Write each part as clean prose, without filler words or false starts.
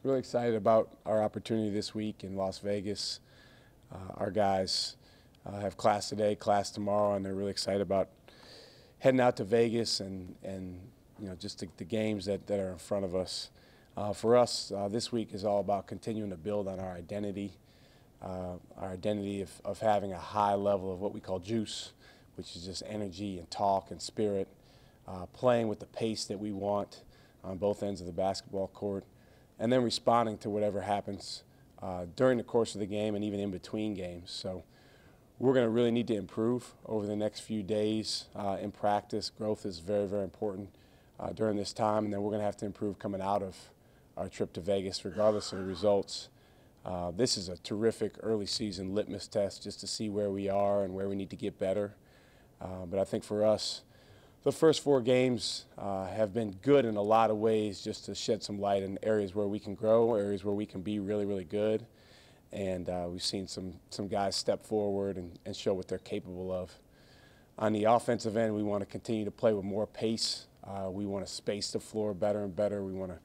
Really excited about our opportunity this week in Las Vegas. Our guys have class today, class tomorrow, and they're really excited about heading out to Vegas and just the games that are in front of us. For us, this week is all about continuing to build on our identity of having a high level of what we call juice, which is just energy and talk and spirit, playing with the pace that we want on both ends of the basketball court, and then responding to whatever happens during the course of the game and even in between games. So we're going to really need to improve over the next few days in practice. Growth is very, very important during this time, and then we're going to have to improve coming out of our trip to Vegas regardless of the results. This is a terrific early season litmus test just to see where we are and where we need to get better. But I think for us, the first 4 games have been good in a lot of ways, just to shed some light in areas where we can grow, areas where we can be really, really good. And we've seen some guys step forward and show what they're capable of. On the offensive end, we want to continue to play with more pace. We want to space the floor better and better. We want to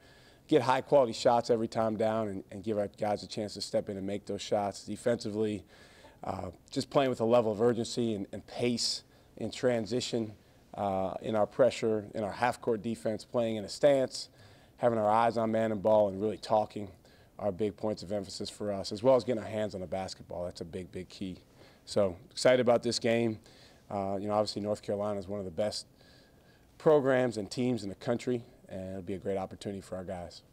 get high-quality shots every time down and give our guys a chance to step in and make those shots. Defensively, just playing with a level of urgency and pace in transition. In our pressure, in our half-court defense, playing in a stance, having our eyes on man and ball, and really talking are big points of emphasis for us, as well as getting our hands on the basketball. That's a big, big key. So excited about this game. Obviously North Carolina is one of the best programs and teams in the country, and it'll be a great opportunity for our guys.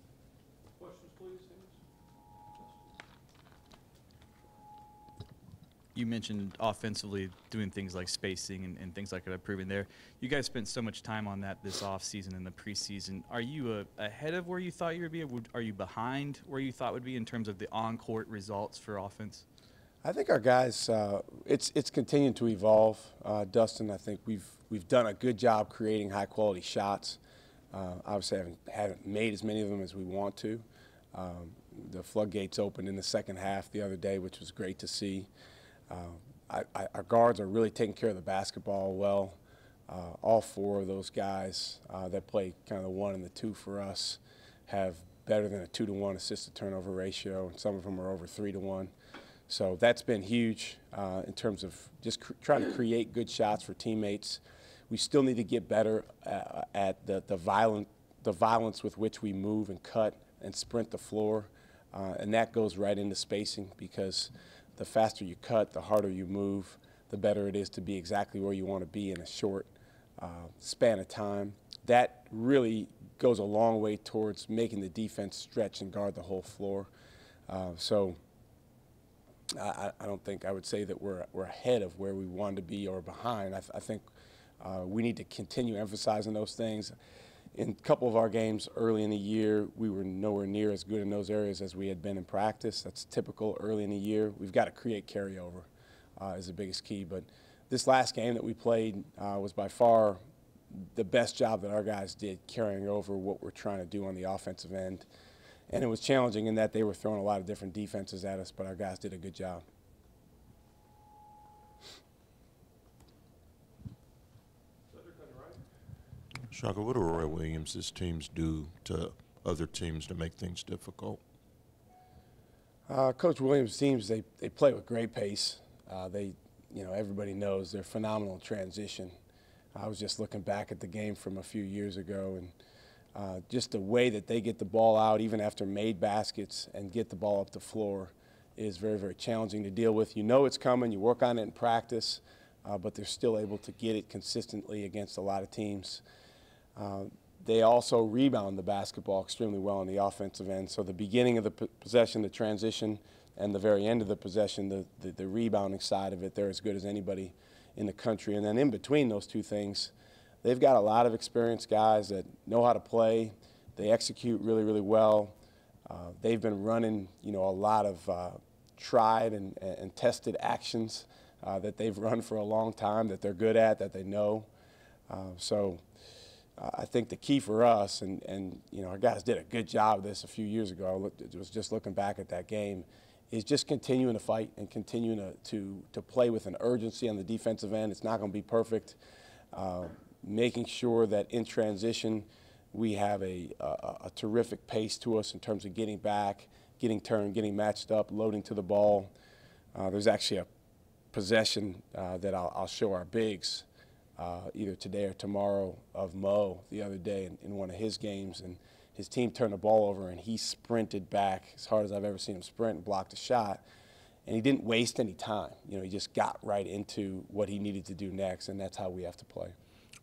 Questions, please. You mentioned offensively doing things like spacing and things like that, improving there. You guys spent so much time on that this offseason and the preseason. Are you ahead of where you thought you would be? Are you behind where you thought would be in terms of the on-court results for offense? I think our guys, it's continuing to evolve. Dustin, I think we've done a good job creating high-quality shots. Obviously, haven't made as many of them as we want to. The floodgates opened in the second half the other day, which was great to see. Our guards are really taking care of the basketball well. All 4 of those guys that play kind of the 1 and the 2 for us have better than a 2-to-1 assist-to-turnover ratio, and some of them are over 3-to-1. So that's been huge in terms of just trying to create good shots for teammates. We still need to get better at the violence with which we move and cut and sprint the floor, and that goes right into spacing, because the faster you cut, the harder you move, the better it is to be exactly where you want to be in a short span of time. That really goes a long way towards making the defense stretch and guard the whole floor. So I don't think I would say that we're ahead of where we want to be or behind. I think we need to continue emphasizing those things. In a couple of our games early in the year, we were nowhere near as good in those areas as we had been in practice. That's typical early in the year. We've got to create carryover is the biggest key. But this last game that we played was by far the best job that our guys did carrying over what we're trying to do on the offensive end. And it was challenging in that they were throwing a lot of different defenses at us, but our guys did a good job. Shaka, what do Roy Williams' teams do to other teams to make things difficult? Coach Williams' teams, they play with great pace. Everybody knows they're phenomenal in transition. I was just looking back at the game from a few years ago, and just the way that they get the ball out, even after made baskets, and get the ball up the floor is very, very challenging to deal with. You know it's coming. You work on it in practice, but they're still able to get it consistently against a lot of teams. They also rebound the basketball extremely well on the offensive end. So the beginning of the possession, the transition, and the very end of the possession, the rebounding side of it, they're as good as anybody in the country. And then in between those two things, they've got a lot of experienced guys that know how to play. They execute really, really well. They've been running, a lot of tried and tested actions that they've run for a long time, that they're good at, that they know. I think the key for us, and our guys did a good job of this a few years ago. I was just looking back at that game, is just continuing to fight and continuing to play with an urgency on the defensive end. It's not going to be perfect. Making sure that in transition we have a terrific pace to us in terms of getting back, getting turned, getting matched up, loading to the ball. There's actually a possession that I'll show our bigs either today or tomorrow of Mo the other day in one of his games, and his team turned the ball over and he sprinted back as hard as I've ever seen him sprint and blocked a shot, and he didn't waste any time. You know, he just got right into what he needed to do next, and that's how we have to play.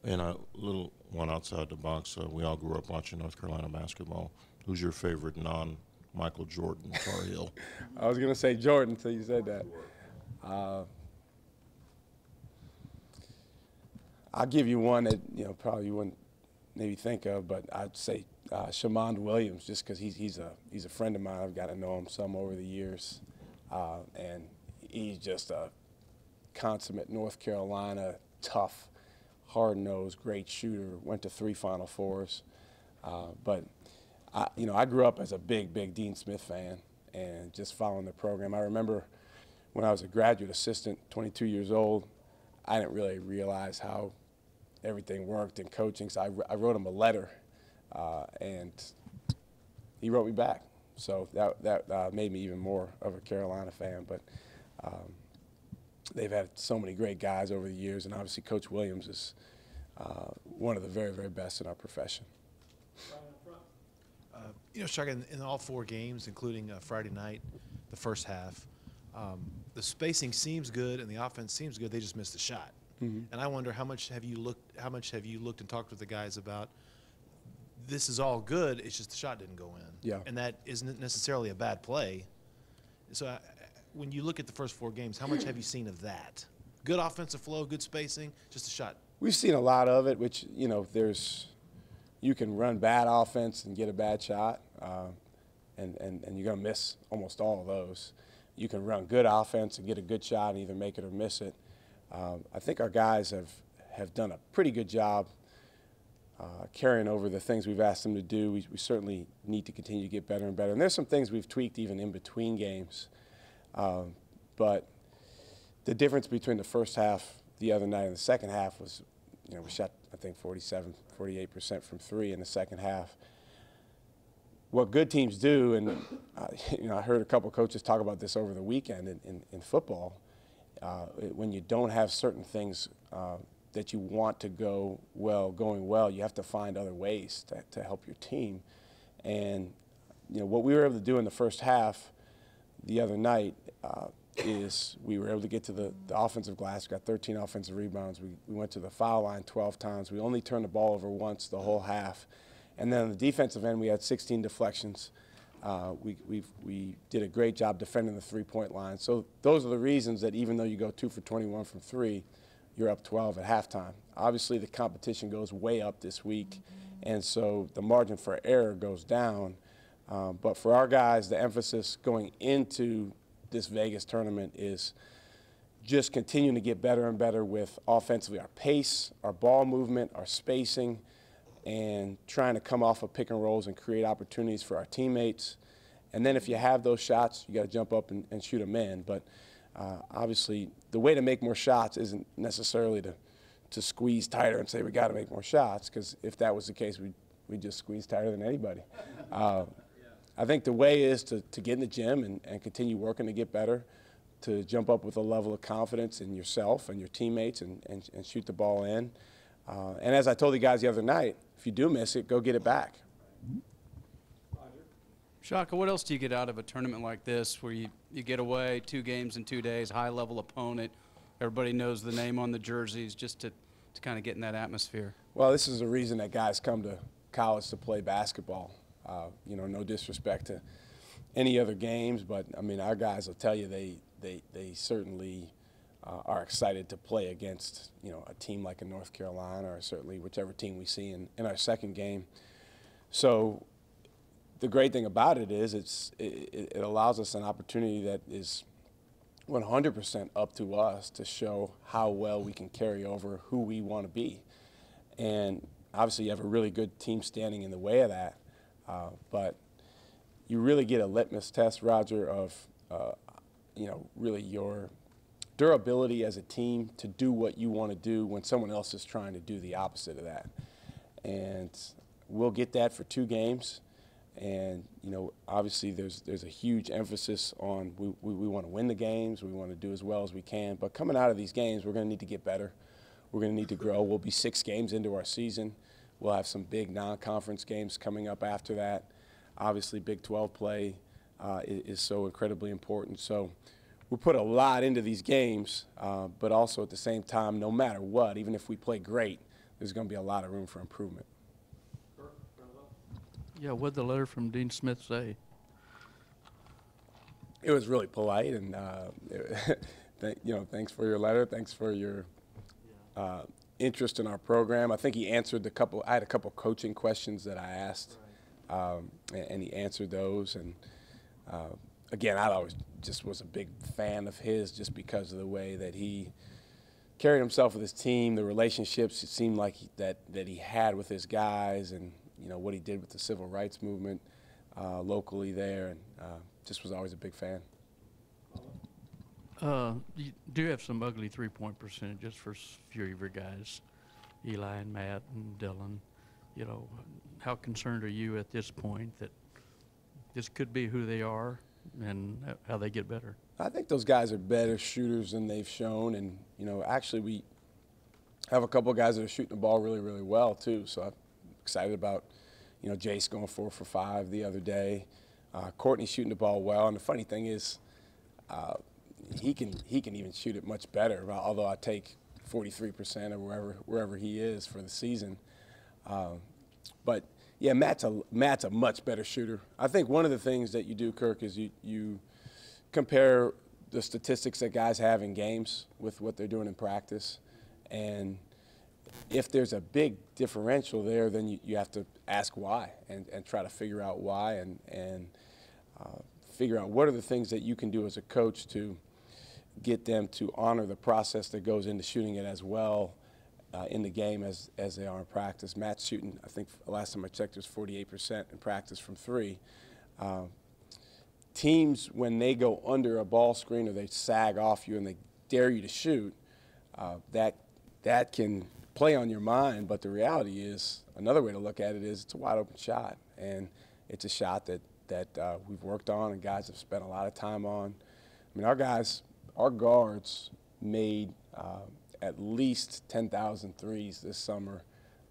And a little one outside the box. We all grew up watching North Carolina basketball. Who's your favorite non-Michael Jordan Tar Heel? I was going to say Jordan until you said that. I'll give you one that, you know, probably you wouldn't maybe think of, but I'd say Shamond Williams, just because he's a friend of mine. I've got to know him some over the years, and he's just a consummate North Carolina tough, hard-nosed, great shooter. Went to 3 Final Fours, but I grew up as a big Dean Smith fan and just following the program. I remember when I was a graduate assistant, 22 years old, I didn't really realize how everything worked in coaching. So I wrote him a letter, and he wrote me back. So that made me even more of a Carolina fan. But they've had so many great guys over the years, and obviously Coach Williams is one of the very best in our profession. You know, Shaka, in all 4 games, including Friday night, the first half, the spacing seems good and the offense seems good. They just missed a shot. Mm-hmm. And I wonder how much have you looked and talked with the guys about this is all good, it's just the shot didn't go in. Yeah. And that isn't necessarily a bad play. So when you look at the first 4 games, how much have you seen of that? Good offensive flow, good spacing, just a shot. We've seen a lot of it, which, you know, you can run bad offense and get a bad shot, and you're going to miss almost all of those. You can run good offense and get a good shot and either make it or miss it. I think our guys have done a pretty good job carrying over the things we've asked them to do. We certainly need to continue to get better and better. And there's some things we've tweaked even in between games. But the difference between the first half the other night and the second half was, you know, we shot, I think, 48% from 3 in the second half. What good teams do, and you know, I heard a couple coaches talk about this over the weekend in football, when you don't have certain things that you want to going well, you have to find other ways to help your team. And you know, what we were able to do in the first half the other night is we were able to get to the offensive glass. We got 13 offensive rebounds. We went to the foul line 12 times. We only turned the ball over once the whole half. And then on the defensive end, we had 16 deflections. We did a great job defending the three-point line. So those are the reasons that even though you go 2 for 21 from 3, you're up 12 at halftime. Obviously, the competition goes way up this week, and so the margin for error goes down. But for our guys, the emphasis going into this Vegas tournament is just continuing to get better and better with offensively our pace, our ball movement, our spacing, and trying to come off of pick and rolls and create opportunities for our teammates. And then if you have those shots, you got to jump up and shoot them in. But obviously, the way to make more shots isn't necessarily to squeeze tighter and say we got to make more shots, because if that was the case, we'd just squeeze tighter than anybody. I think the way is to get in the gym and continue working to get better, to jump up with a level of confidence in yourself and your teammates and shoot the ball in. And as I told the guys the other night, if you do miss it, go get it back. Shaka, what else do you get out of a tournament like this where you get away 2 games in 2 days, high-level opponent, everybody knows the name on the jerseys, just to kind of get in that atmosphere? Well, this is the reason that guys come to college to play basketball. You know, no disrespect to any other games, but, I mean, our guys will tell you they certainly are excited to play against, you know, a team like a North Carolina or certainly whichever team we see in our second game. So the great thing about it is it allows us an opportunity that is 100% up to us to show how well we can carry over who we want to be. And obviously you have a really good team standing in the way of that, but you really get a litmus test, Roger, of you know, really your durability as a team to do what you want to do when someone else is trying to do the opposite of that. And we'll get that for 2 games. And, obviously there's a huge emphasis on we want to win the games. We want to do as well as we can. But coming out of these games, we're going to need to get better. We're going to need to grow. We'll be 6 games into our season. We'll have some big non-conference games coming up after that. Obviously, Big 12 play is so incredibly important. So we put a lot into these games, but also at the same time, no matter what, even if we play great, there's going to be a lot of room for improvement. Yeah, what'd the letter from Dean Smith say? It was really polite, and thanks for your letter. Thanks for your interest in our program. I think he answered I had a couple coaching questions that I asked, and he answered those. And again, I always just was a big fan of his just because of the way that he carried himself with his team, the relationships it seemed like that he had with his guys, and what he did with the civil rights movement locally there, and just was always a big fan. You do have some ugly three-point percentages for a few of your guys, Eli and Matt and Dylan. How concerned are you at this point that this could be who they are and how they get better? I think those guys are better shooters than they've shown, and actually we have a couple of guys that are shooting the ball really, really well too. So I'm excited about Jace going 4 for 5 the other day. Courtney shooting the ball well, and the funny thing is, he can even shoot it much better. Although I take 43% or wherever he is for the season, but yeah, Matt's a much better shooter. I think one of the things that you do, Kirk, is you compare the statistics that guys have in games with what they're doing in practice, and if there's a big differential there, then you have to ask why and try to figure out why and figure out what are the things that you can do as a coach to get them to honor the process that goes into shooting it as well in the game as they are in practice. Matt's shooting, I think last time I checked, it was 48% in practice from 3. Teams, when they go under a ball screen or they sag off you and they dare you to shoot, that can play on your mind, but the reality is, another way to look at it is it's a wide open shot, and it's a shot that we've worked on and guys have spent a lot of time on. I mean, our guards made at least 10,000 threes this summer.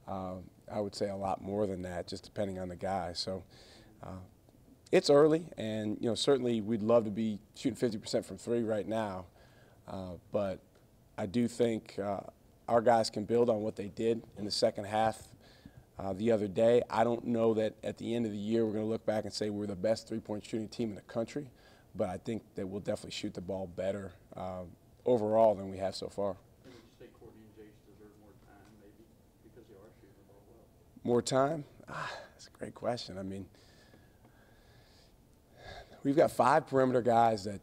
I would say a lot more than that, just depending on the guy. So it's early, and certainly we'd love to be shooting 50% from 3 right now, but I do think our guys can build on what they did in the second half the other day. I don't know that at the end of the year we're going to look back and say we're the best three-point shooting team in the country, but I think that we'll definitely shoot the ball better overall than we have so far. Would you say Courtney and Jace deserve more time, maybe, because they are shooting the ball well? More time? That's a great question. I mean, we've got 5 perimeter guys that,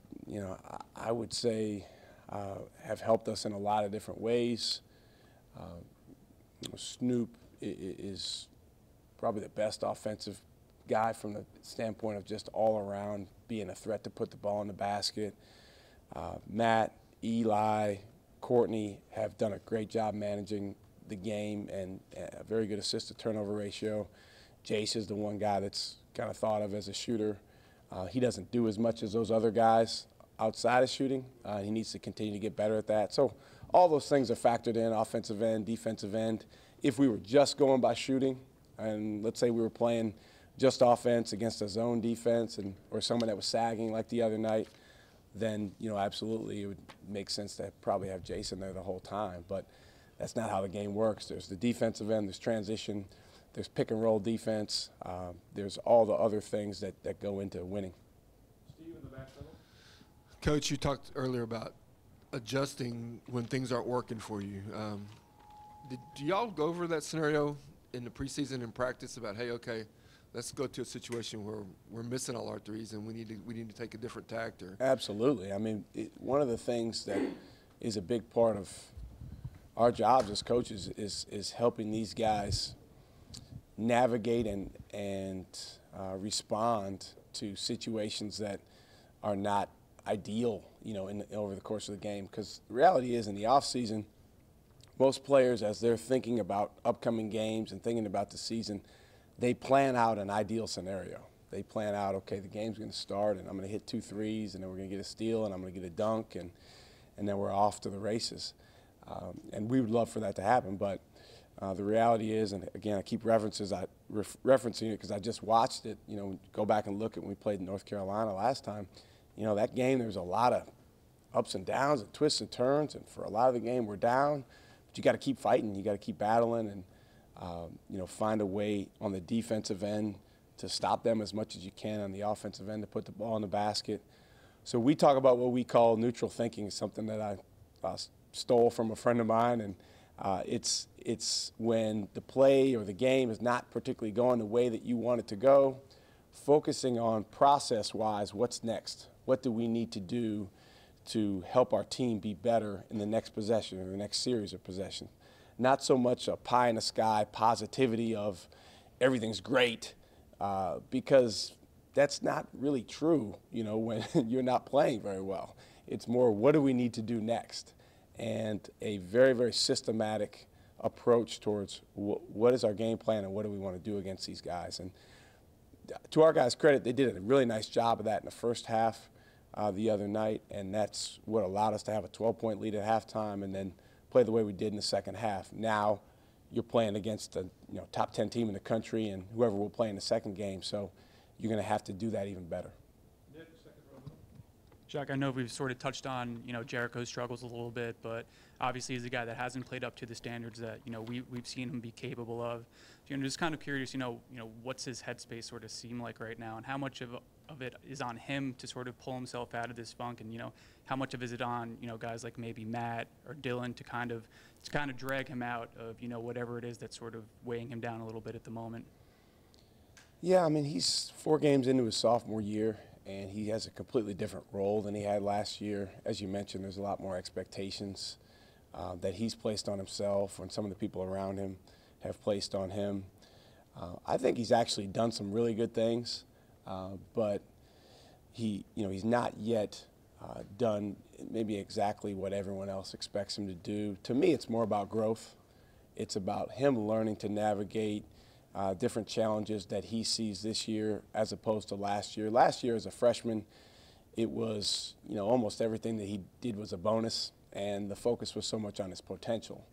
I would say have helped us in a lot of different ways. Snoop is probably the best offensive guy from the standpoint of just all around being a threat to put the ball in the basket. Matt, Eli, Courtney have done a great job managing the game and a very good assist-to-turnover ratio. Jace is the one guy that's kind of thought of as a shooter. He doesn't do as much as those other guys outside of shooting. He needs to continue to get better at that. So all those things are factored in, offensive end, defensive end. If we were just going by shooting, and let's say we were playing just offense against a zone defense or someone that was sagging like the other night, then absolutely it would make sense to probably have Jason there the whole time. But that's not how the game works. There's the defensive end, there's transition, there's pick and roll defense, there's all the other things that go into winning. Steve in the back middle. Coach, you talked earlier about adjusting when things aren't working for you. Do y'all go over that scenario in the preseason and practice about, hey, okay, let's go to a situation where we're missing all our threes and we need to take a different tact? Or Absolutely. I mean, one of the things that is a big part of our jobs as coaches is helping these guys navigate and respond to situations that are not ideal, over the course of the game. Because the reality is, in the off season, most players, as they're thinking about upcoming games and thinking about the season, they plan out an ideal scenario. They plan out, okay, the game's going to start, and I'm going to hit 2 threes, and then we're going to get a steal, and I'm going to get a dunk, and then we're off to the races. And we would love for that to happen, but the reality is, and again, I keep referencing it because I just watched it. You know, go back and look at when we played in North Carolina last time. You know, that game, there was a lot of ups and downs and twists and turns, and for a lot of the game, we're down. But you got to keep fighting. You got to keep battling, and you know, find a way on the defensive end to stop them as much as you can on the offensive end to put the ball in the basket. So we talk about what we call neutral thinking, something that I stole from a friend of mine, and it's when the play or the game is not particularly going the way that you want it to go, focusing on process-wise, what's next? What do we need to do to help our team be better in the next possession or the next series of possessions? Not so much a pie in the sky positivity of everything's great, because that's not really true, you know, when you're not playing very well. It's more, what do we need to do next? And a very, very systematic approach towards what is our game plan and what do we want to do against these guys. And to our guys' credit, they did a really nice job of that in the first half the other night, and that's what allowed us to have a 12-point lead at halftime and then play the way we did in the second half. Now you're playing against a top 10 team in the country and whoever will play in the second game, so you're going to have to do that even better. Shaka, I know we've sort of touched on, Jericho's struggles a little bit, but obviously he's a guy that hasn't played up to the standards that, we've seen him be capable of. Just kind of curious, what's his headspace sort of seem like right now, and how much of it is on him to sort of pull himself out of this funk, and, how much of it is on, guys like maybe Matt or Dylan to kind of drag him out of, whatever it is that's sort of weighing him down a little bit at the moment? Yeah, I mean, he's 4 games into his sophomore year, and he has a completely different role than he had last year. As you mentioned, there's a lot more expectations that he's placed on himself and some of the people around him have placed on him. I think he's actually done some really good things, but he's not yet done maybe exactly what everyone else expects him to do. To me, it's more about growth. It's about him learning to navigate different challenges that he sees this year as opposed to last year. Last year as a freshman, it was, almost everything that he did was a bonus, and the focus was so much on his potential.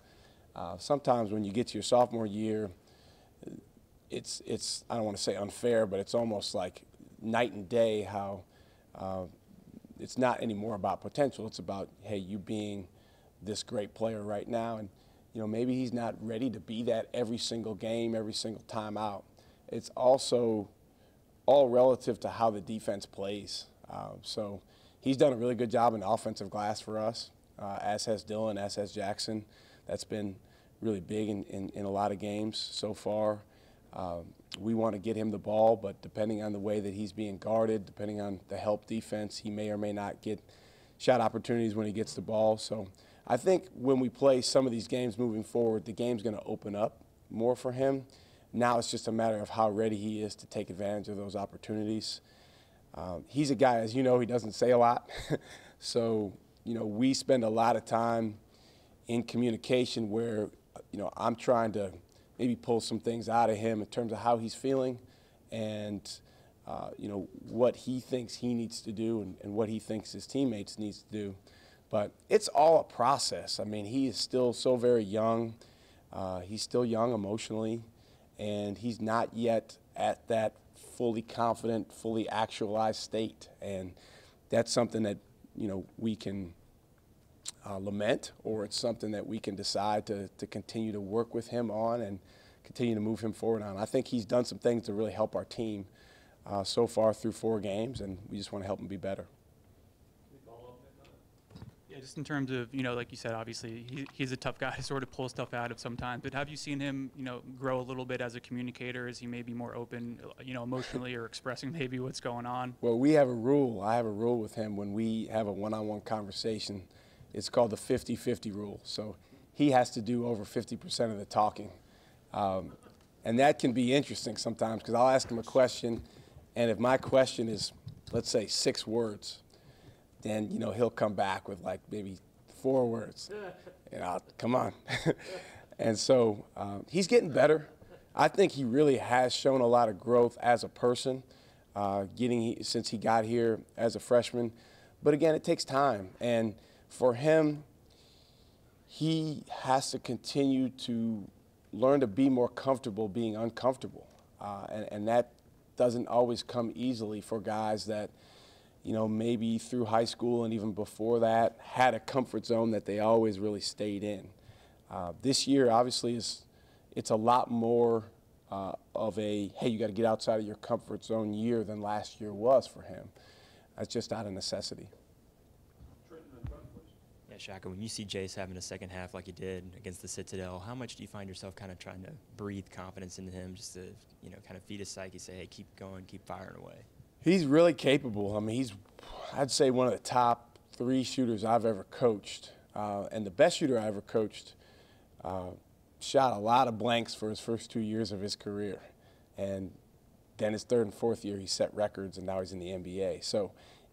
Sometimes when you get to your sophomore year, it's I don't want to say unfair, but it's almost like night and day how it's not anymore about potential. It's about, hey, you being this great player right now, and maybe he's not ready to be that every single game, every single time out. It's also all relative to how the defense plays. So he's done a really good job in the offensive glass for us, as has Dylan, as has Jackson. That's been really big in a lot of games so far. We want to get him the ball, but depending on the way that he's being guarded, depending on the help defense, he may or may not get shot opportunities when he gets the ball. So I think when we play some of these games moving forward, the game's going to open up more for him. Now it's just a matter of how ready he is to take advantage of those opportunities. He's a guy, as you know, he doesn't say a lot. So, we spend a lot of time in communication where, I'm trying to maybe pull some things out of him in terms of how he's feeling and, what he thinks he needs to do and what he thinks his teammates needs to do. But it's all a process. I mean, he is still so very young. He's still young emotionally, and he's not yet at that fully confident, fully actualized state. And that's something that, we can lament, or it's something that we can decide to continue to work with him on and continue to move him forward on. I think he's done some things to really help our team so far through 4 games, and we just want to help him be better. Yeah, just in terms of, like you said, obviously he's a tough guy to sort of pull stuff out of sometimes, but have you seen him, grow a little bit as a communicator? Is he maybe more open, emotionally, or expressing maybe what's going on? Well, we have a rule. I have a rule with him when we have a one-on-one conversation. It's called the 50-50 rule. So he has to do over 50% of the talking. And that can be interesting sometimes because I'll ask him a question, and if my question is, let's say, 6 words, then, he'll come back with like maybe 4 words. Come on. And so he's getting better. I think he really has shown a lot of growth as a person, since he got here as a freshman. But again, it takes time. And for him, he has to continue to learn to be more comfortable being uncomfortable. And that doesn't always come easily for guys that, maybe through high school and even before that had a comfort zone that they always really stayed in. This year, obviously, it's a lot more of a, hey, you got to get outside of your comfort zone year than last year was for him. That's just not a necessity. Yeah, Shaka, when you see Jace having a second half like he did against the Citadel, how much do you find yourself kind of trying to breathe confidence into him, just to, kind of feed his psyche, say, hey, keep going, keep firing away? He's really capable. I mean, I'd say one of the top 3 shooters I've ever coached. And the best shooter I ever coached shot a lot of blanks for his first 2 years of his career. And then his 3rd and 4th year, he set records, and now he's in the NBA. So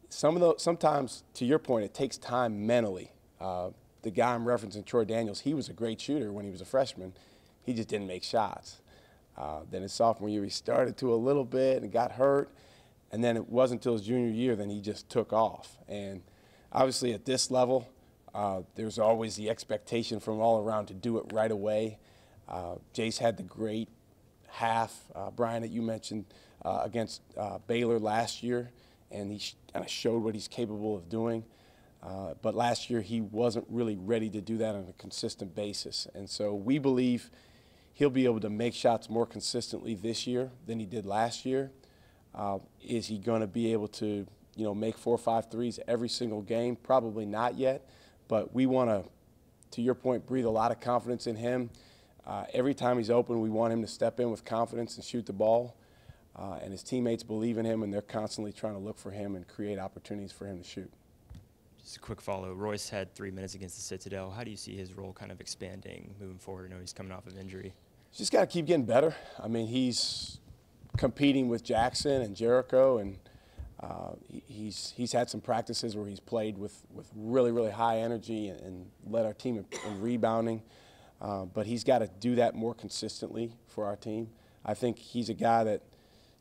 sometimes, to your point, it takes time mentally. The guy I'm referencing, Troy Daniels, he was a great shooter when he was a freshman. He just didn't make shots. Then his sophomore year, he started to a little bit and got hurt. And then it wasn't until his junior year then he just took off. And obviously at this level, there's always the expectation from all around to do it right away. Jace had the great half, Brian, that you mentioned, against Baylor last year, and he kind of showed what he's capable of doing. But last year he wasn't really ready to do that on a consistent basis. And so we believe he'll be able to make shots more consistently this year than he did last year. Is he going to be able to, make 4 or 5 threes every single game? Probably not yet. But we want to your point, breathe a lot of confidence in him. Every time he's open, we want him to step in with confidence and shoot the ball. And his teammates believe in him, and they're constantly trying to look for him and create opportunities for him to shoot. Just a quick follow. Royce had 3 minutes against the Citadel. How do you see his role kind of expanding moving forward? I know he's coming off of injury. He's just got to keep getting better. I mean, he's competing with Jackson and Jericho, and he's had some practices where he's played with really, really high energy and led our team in rebounding. But he's got to do that more consistently for our team. I think he's a guy that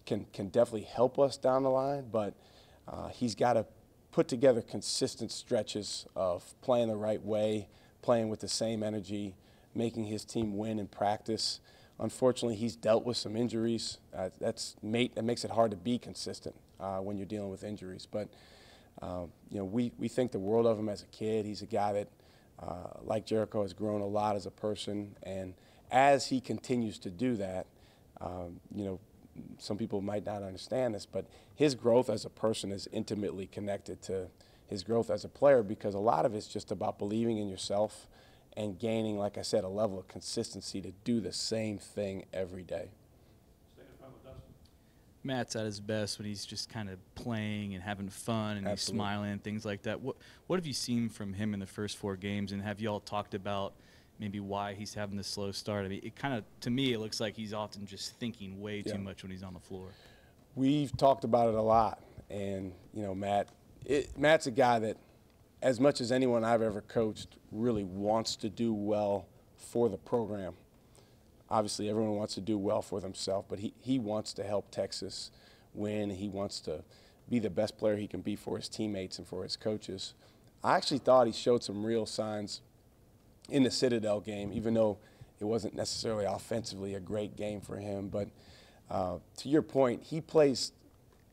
can definitely help us down the line, but he's got to put together consistent stretches of playing the right way, playing with the same energy, making his team win in practice. Unfortunately, he's dealt with some injuries. That makes it hard to be consistent when you're dealing with injuries. But we think the world of him as a kid. He's a guy that, like Jericho, has grown a lot as a person. And as he continues to do that, some people might not understand this, but his growth as a person is intimately connected to his growth as a player, because a lot of it's just about believing in yourself and gaining, like I said, a level of consistency to do the same thing every day. Matt's at his best when he's just kind of playing and having fun and Absolutely. He's smiling and things like that. What have you seen from him in the first 4 games, and have you all talked about maybe why he's having this slow start? I mean, it kind of, to me, it looks like he's often just thinking way too much when he's on the floor. We've talked about it a lot, and Matt's a guy that, as much as anyone I've ever coached, really wants to do well for the program. Obviously, everyone wants to do well for themselves, but he wants to help Texas win. He wants to be the best player he can be for his teammates and for his coaches. I actually thought he showed some real signs in the Citadel game, even though it wasn't necessarily offensively a great game for him. But to your point, he plays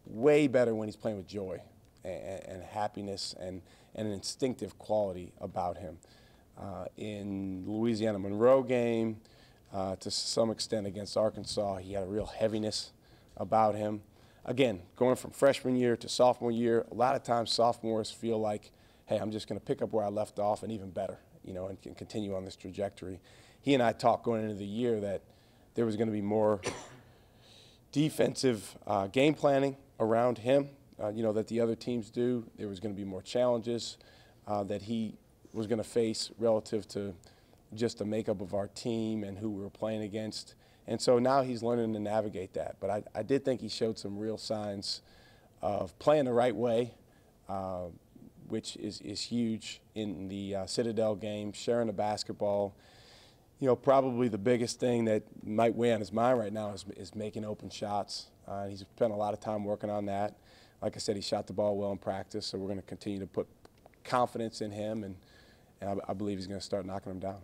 way better when he's playing with joy and happiness and an instinctive quality about him. In Louisiana Monroe game, to some extent against Arkansas, he had a real heaviness about him. Again, going from freshman year to sophomore year, a lot of times sophomores feel like, hey, I'm just going to pick up where I left off and even better, and can continue on this trajectory. He and I talked going into the year that there was going to be more defensive game planning around him, that the other teams do. There was going to be more challenges that he was going to face relative to just the makeup of our team and who we were playing against. And so now he's learning to navigate that. But I did think he showed some real signs of playing the right way, which is huge in the Citadel game, sharing the basketball. You know, probably the biggest thing that might weigh on his mind right now is making open shots. He's spent a lot of time working on that. Like I said, he shot the ball well in practice, so we're going to continue to put confidence in him, and I believe he's going to start knocking them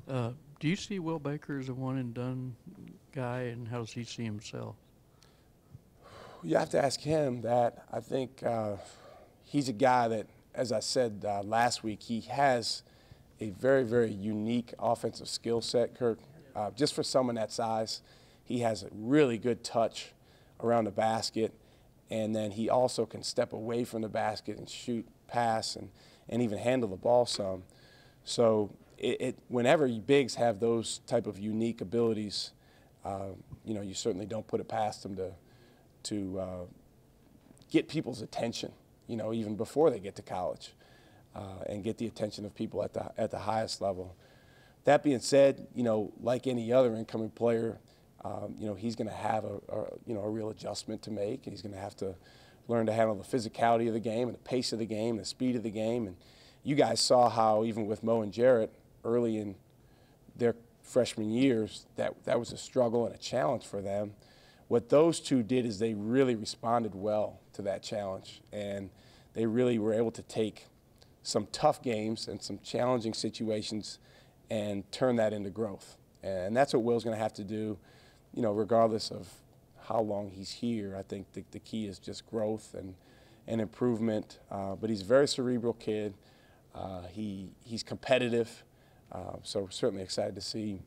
down. Do you see Will Baker as a one-and-done guy, and how does he see himself? You have to ask him that. I think he's a guy that, as I said last week, he has a very, very unique offensive skill set, Kirk. Just for someone that size, he has a really good touch around the basket, and then he also can step away from the basket and shoot, pass, and even handle the ball some. So whenever bigs have those type of unique abilities, you know, you certainly don't put it past them to get people's attention, you know, even before they get to college, and get the attention of people at the highest level. That being said, you know, like any other incoming player, you know, he's going to have a real adjustment to make. He's going to have to learn to handle the physicality of the game and the pace of the game, the speed of the game. And you guys saw how even with Mo and Jarrett early in their freshman years, that was a struggle and a challenge for them. What those two did is they really responded well to that challenge, and they really were able to take some tough games and some challenging situations and turn that into growth. And that's what Will's going to have to do, you know, regardless of how long he's here. I think the key is just growth and improvement. But he's a very cerebral kid. He's competitive. So we're certainly excited to see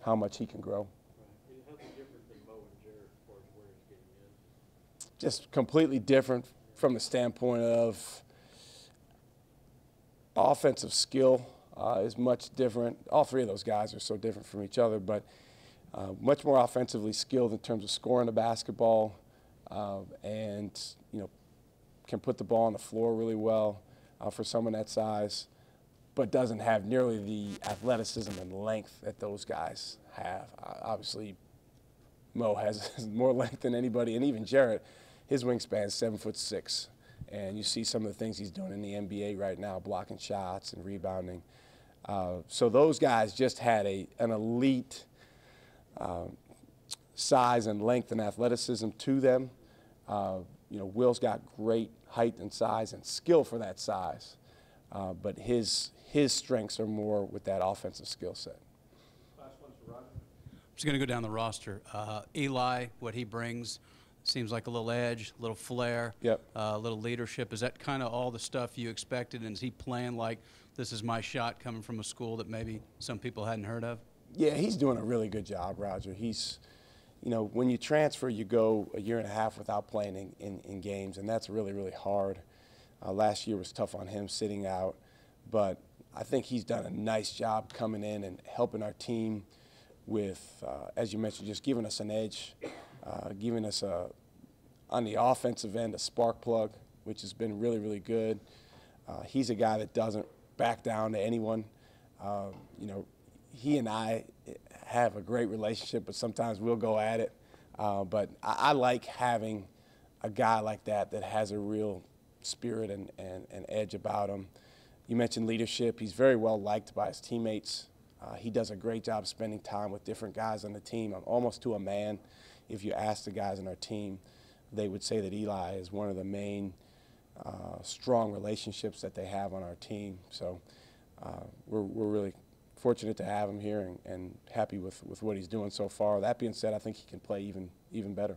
how much he can grow. Just completely different from the standpoint of offensive skill is much different. All three of those guys are so different from each other, but much more offensively skilled in terms of scoring the basketball, and you know, can put the ball on the floor really well for someone that size, but doesn't have nearly the athleticism and length that those guys have. Obviously, Mo has more length than anybody, and even Jarrett, his wingspan is 7'6", and you see some of the things he's doing in the NBA right now, blocking shots and rebounding. So those guys just had an elite size and length and athleticism to them. You know, Will's got great height and size and skill for that size, but his strengths are more with that offensive skill set. I'm just going to go down the roster. Eli, what he brings, seems like a little edge, a little flair, Yep. A little leadership. Is that kind of all the stuff you expected? And is he playing like this is my shot coming from a school that maybe some people hadn't heard of? Yeah, he's doing a really good job, Roger. He's, you know, when you transfer, you go a year and a half without playing in games, and that's really, really hard. Last year was tough on him sitting out, but I think he's done a nice job coming in and helping our team with, as you mentioned, just giving us an edge, giving us, on the offensive end, a spark plug, which has been really, really good. He's a guy that doesn't back down to anyone. You know, he and I have a great relationship, but sometimes we'll go at it. But I like having a guy like that has a real spirit and edge about him. You mentioned leadership. He's very well liked by his teammates. He does a great job spending time with different guys on the team, almost to a man. If you ask the guys on our team, they would say that Eli is one of the main strong relationships that they have on our team. So we're really fortunate to have him here and happy with what he's doing so far. That being said, I think he can play even better.